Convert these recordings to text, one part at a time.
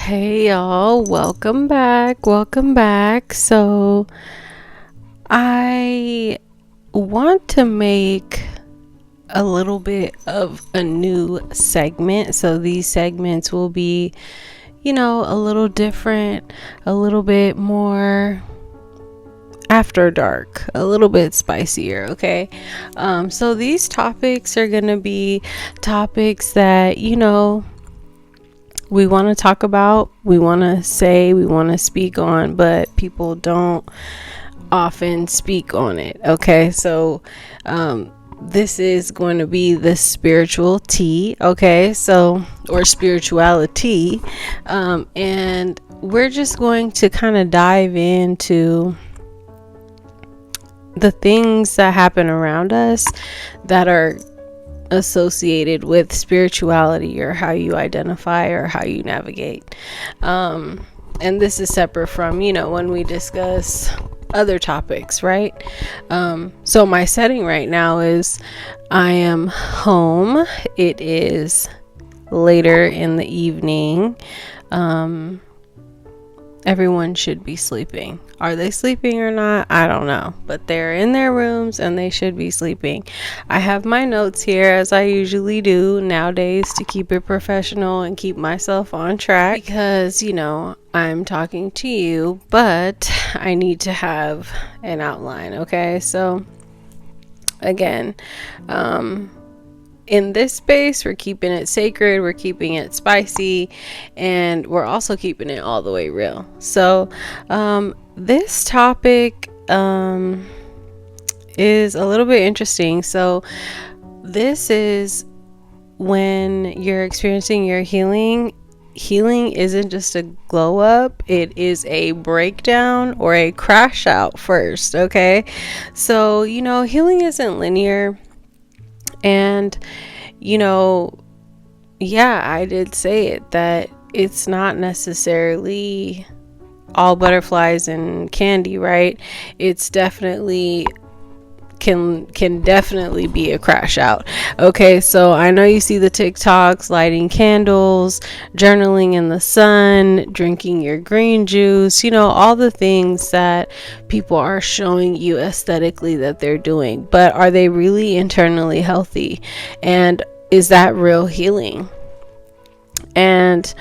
Hey y'all, welcome back. Welcome back. So, I want to make a little bit of a new segment. So, these segments will be, a little different, a little bit more after dark, a little bit spicier. Okay. So, these topics are going to be topics that, we want to talk about, we want to say, we want to speak on, but people don't often speak on it. Okay, so this is going to be the spiritual tea. Okay, so, or spirituality, and we're just going to kind of dive into the things that happen around us that are associated with spirituality, or how you identify or how you navigate. And this is separate from, when we discuss other topics, right? So my setting right now is I am home. It is later in the evening. Everyone should be sleeping. Are they sleeping or not? I don't know. But they're in their rooms and they should be sleeping. I have my notes here, as I usually do nowadays, to keep it professional and keep myself on track. Because, I'm talking to you, but I need to have an outline. Okay, so again, in this space, we're keeping it sacred, we're keeping it spicy, and we're also keeping it all the way real. So this topic is a little bit interesting. So this is when you're experiencing your healing. Healing isn't just a glow up, it is a breakdown or a crash out first. Okay, so healing isn't linear. And, I did say it, that it's not necessarily all butterflies and candy, right? It's definitely can definitely be a crash out. Okay, so I know you see the TikToks, lighting candles, journaling in the sun, drinking your green juice, all the things that people are showing you aesthetically that they're doing. But are they really internally healthy? And is that real healing? And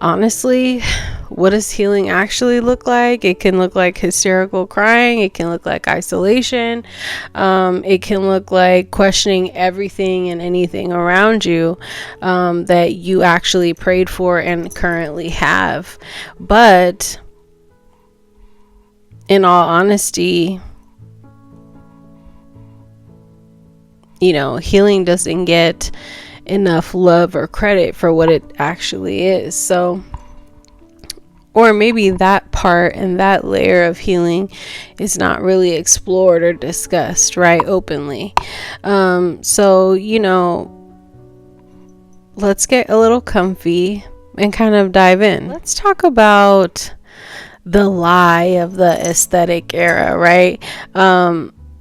honestly, what does healing actually look like? It can look like hysterical crying. It can look like isolation. It can look like questioning everything and anything around you that you actually prayed for and currently have. But in all honesty, healing doesn't get enough love or credit for what it actually is. So, or maybe that part and that layer of healing is not really explored or discussed, right, openly. So, let's get a little comfy and kind of dive in. Let's talk about the lie of the aesthetic era, right?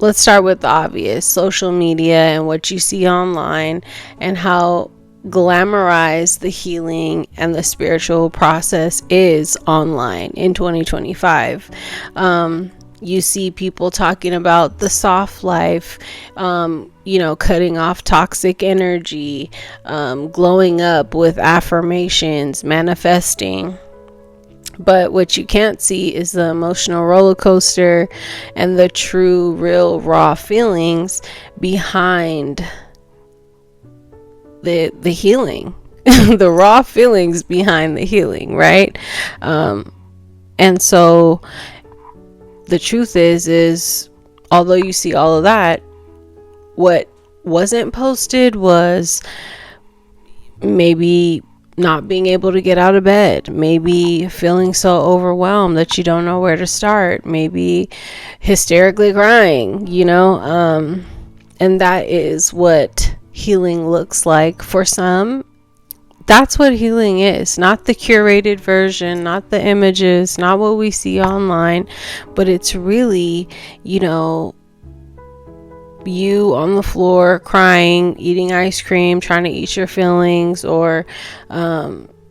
Let's start with the obvious: social media and what you see online, and how glamorized the healing and the spiritual process is online in 2025. You see people talking about the soft life, cutting off toxic energy, glowing up with affirmations, manifesting. But what you can't see is the emotional roller coaster and the true, real, raw feelings behind the healing. The raw feelings behind the healing, right? And so the truth is although you see all of that, what wasn't posted was maybe not being able to get out of bed, maybe feeling so overwhelmed that you don't know where to start, maybe hysterically crying, and that is what healing looks like for some. That's what healing is, not the curated version, not the images, not what we see online, but it's really, you on the floor crying, eating ice cream, trying to eat your feelings, or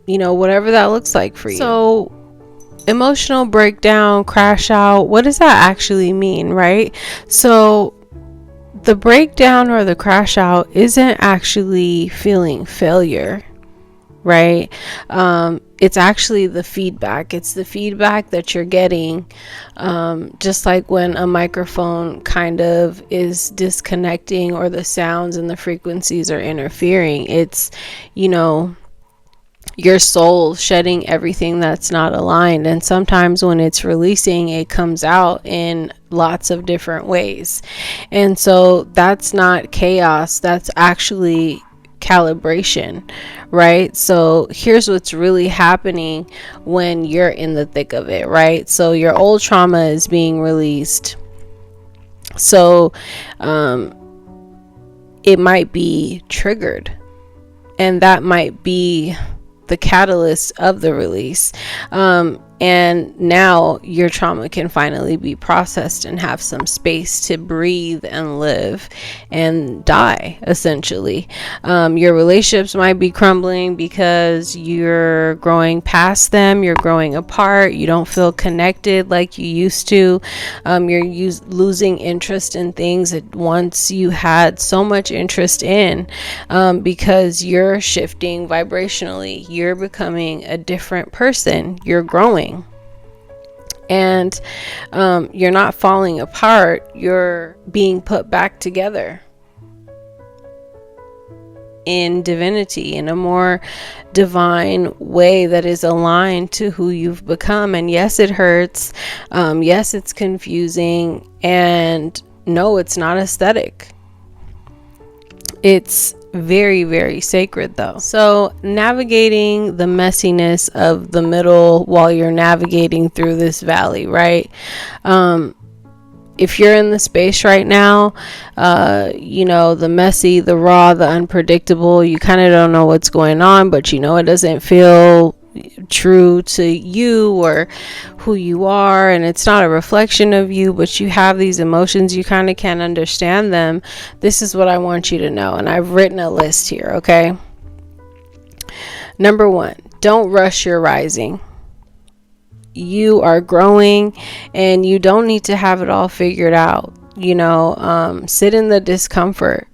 whatever that looks like for you. So emotional breakdown, crash out, what does that actually mean, right? So the breakdown or the crash out isn't actually feeling failure, right? It's actually the feedback. It's the feedback that you're getting, just like when a microphone kind of is disconnecting or the sounds and the frequencies are interfering. It's, your soul shedding everything that's not aligned. And sometimes when it's releasing, it comes out in lots of different ways. And so that's not chaos, that's actually calibration, right? So here's what's really happening when you're in the thick of it, right? So your old trauma is being released. So it might be triggered, and that might be the catalyst of the release. And now your trauma can finally be processed and have some space to breathe and live and die, essentially. Your relationships might be crumbling because you're growing past them, you're growing apart, you don't feel connected like you used to. You're losing interest in things that once you had so much interest in, because you're shifting vibrationally, you're becoming a different person, you're growing. And you're not falling apart, you're being put back together in divinity, in a more divine way that is aligned to who you've become. And yes, it hurts. Yes, it's confusing. And no, it's not aesthetic. It's very, very sacred though. So navigating the messiness of the middle while you're navigating through this valley, right? If you're in the space right now, the messy, the raw, the unpredictable, you kind of don't know what's going on, but it doesn't feel true to you or who you are, and it's not a reflection of you, but you have these emotions, you kind of can't understand them. This is what I want you to know, and I've written a list here, okay? Number 1, don't rush your rising. You are growing and you don't need to have it all figured out. Sit in the discomfort.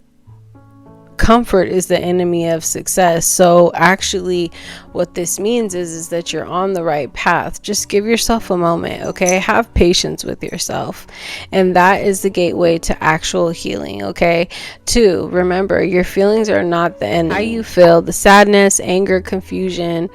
Comfort is the enemy of success. So actually what this means is that you're on the right path. Just give yourself a moment, okay? Have patience with yourself. And that is the gateway to actual healing, okay? 2, remember, your feelings are not the enemy. How you feel, the sadness, anger, confusion,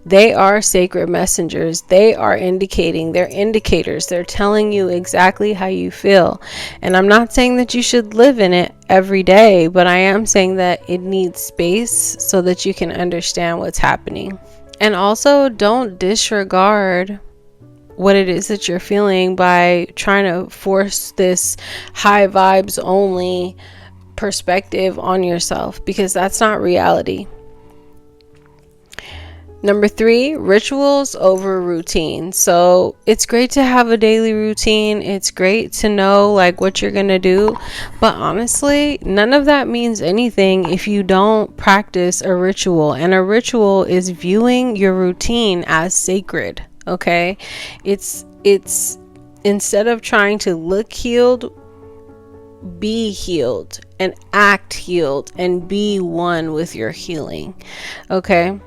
they are sacred messengers. They are they're indicators. They're telling you exactly how you feel. And I'm not saying that you should live in it every day, but I am saying that it needs space so that you can understand what's happening. And also, don't disregard what it is that you're feeling by trying to force this high vibes only perspective on yourself, because that's not reality. Number 3, rituals over routine. So it's great to have a daily routine. It's great to know what you're going to do. But honestly, none of that means anything if you don't practice a ritual. And a ritual is viewing your routine as sacred. Okay? It's instead of trying to look healed, be healed and act healed and be one with your healing. Okay?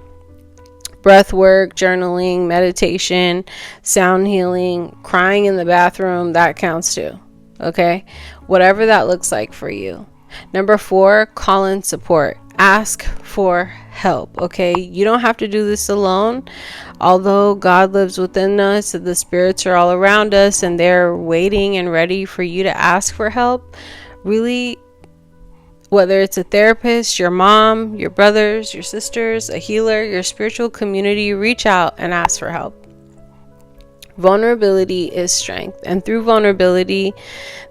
Breath work, journaling, meditation, sound healing, crying in the bathroom, that counts too. Okay? Whatever that looks like for you. Number 4, call in support. Ask for help. Okay? You don't have to do this alone. Although God lives within us, the spirits are all around us and they're waiting and ready for you to ask for help. Really, whether it's a therapist, your mom, your brothers, your sisters, a healer, your spiritual community, reach out and ask for help. Vulnerability is strength. And through vulnerability,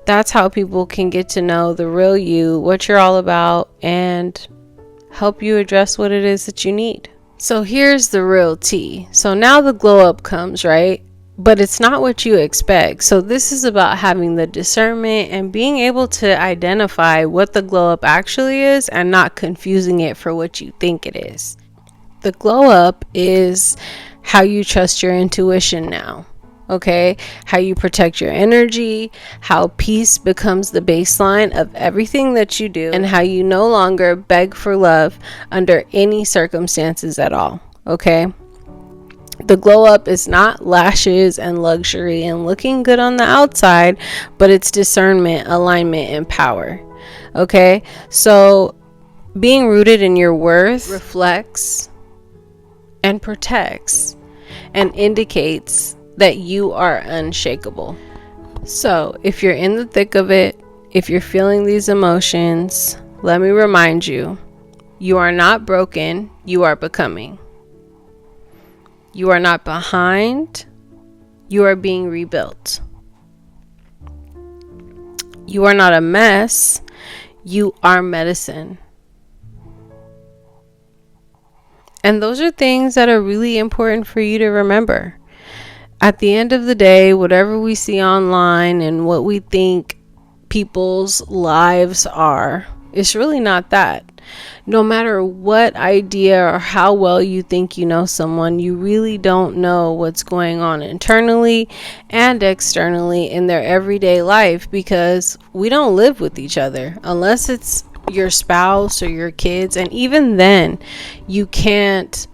that's how people can get to know the real you, what you're all about, and help you address what it is that you need. So here's the real tea. So now the glow up comes, right? But it's not what you expect. So this is about having the discernment and being able to identify what the glow up actually is and not confusing it for what you think it is. The glow up is how you trust your intuition now. Okay, how you protect your energy, how peace becomes the baseline of everything that you do, and how you no longer beg for love under any circumstances at all. Okay, the glow up is not lashes and luxury and looking good on the outside, but it's discernment, alignment, and power. Okay, so being rooted in your worth reflects and protects and indicates that you are unshakable. So if you're in the thick of it, if you're feeling these emotions, let me remind you, you are not broken, you are becoming. You are not behind, you are being rebuilt. You are not a mess, you are medicine. And those are things that are really important for you to remember. At the end of the day, whatever we see online and what we think people's lives are, it's really not that. No matter what idea or how well you think you know someone, you really don't know what's going on internally and externally in their everyday life, because we don't live with each other unless it's your spouse or your kids. And even then, you can't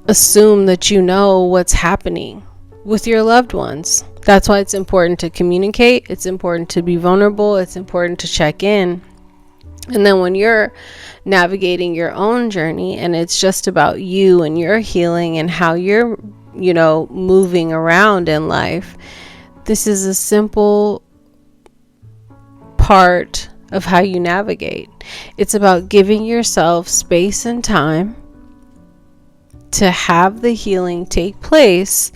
assume that you know what's happening with your loved ones. That's why it's important to communicate. It's important to be vulnerable. It's important to check in. And then when you're navigating your own journey and it's just about you and your healing and how you're, moving around in life, this is a simple part of how you navigate. It's about giving yourself space and time to have the healing take place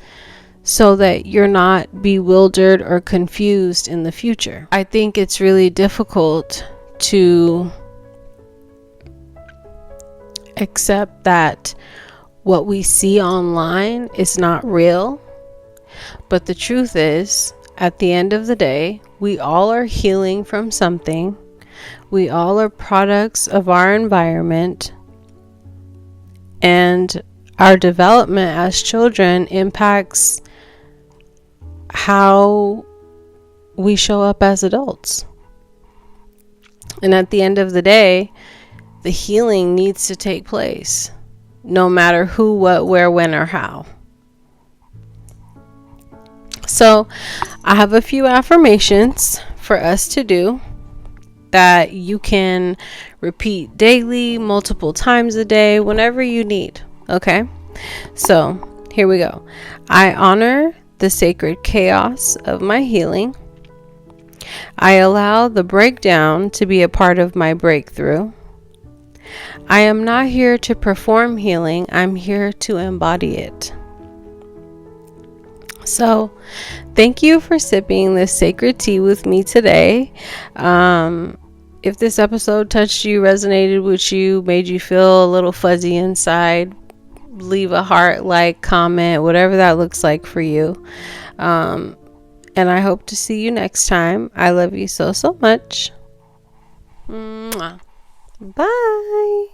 so that you're not bewildered or confused in the future. I think it's really difficult to accept that what we see online is not real. But the truth is, at the end of the day, we all are healing from something. We all are products of our environment. And our development as children impacts how we show up as adults. And at the end of the day, the healing needs to take place, no matter who, what, where, when, or how. So I have a few affirmations for us to do that you can repeat daily, multiple times a day, whenever you need. Okay, so here we go. I honor the sacred chaos of my healing. I allow the breakdown to be a part of my breakthrough. I am not here to perform healing. I'm here to embody it. So, thank you for sipping this sacred tea with me today. If this episode touched you, resonated with you, made you feel a little fuzzy inside, leave a heart, like, comment, whatever that looks like for you. And I hope to see you next time. I love you so, so much. Mwah. Bye.